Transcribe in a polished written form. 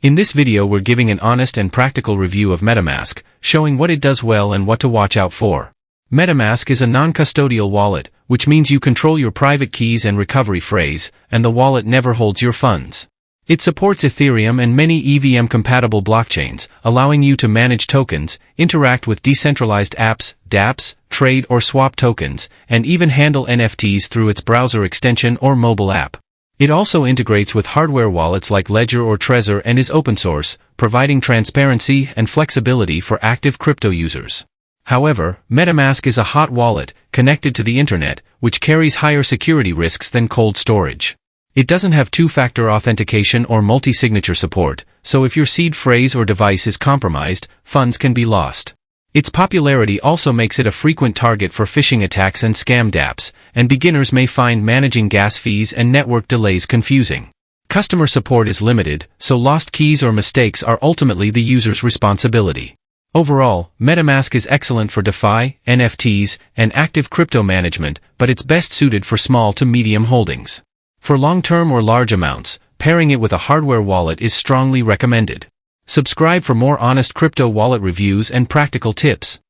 In this video we're giving an honest and practical review of MetaMask, showing what it does well and what to watch out for. MetaMask is a non-custodial wallet, which means you control your private keys and recovery phrase, and the wallet never holds your funds. It supports Ethereum and many EVM-compatible blockchains, allowing you to manage tokens, interact with decentralized apps, dApps, trade or swap tokens, and even handle NFTs through its browser extension or mobile app. It also integrates with hardware wallets like Ledger or Trezor and is open source, providing transparency and flexibility for active crypto users. However, MetaMask is a hot wallet, connected to the internet, which carries higher security risks than cold storage. It doesn't have two-factor authentication or multi-signature support, so if your seed phrase or device is compromised, funds can be lost. Its popularity also makes it a frequent target for phishing attacks and scam dApps, and beginners may find managing gas fees and network delays confusing. Customer support is limited, so lost keys or mistakes are ultimately the user's responsibility. Overall, MetaMask is excellent for DeFi, NFTs, and active crypto management, but it's best suited for small to medium holdings. For long-term or large amounts, pairing it with a hardware wallet is strongly recommended. Subscribe for more honest crypto wallet reviews and practical tips.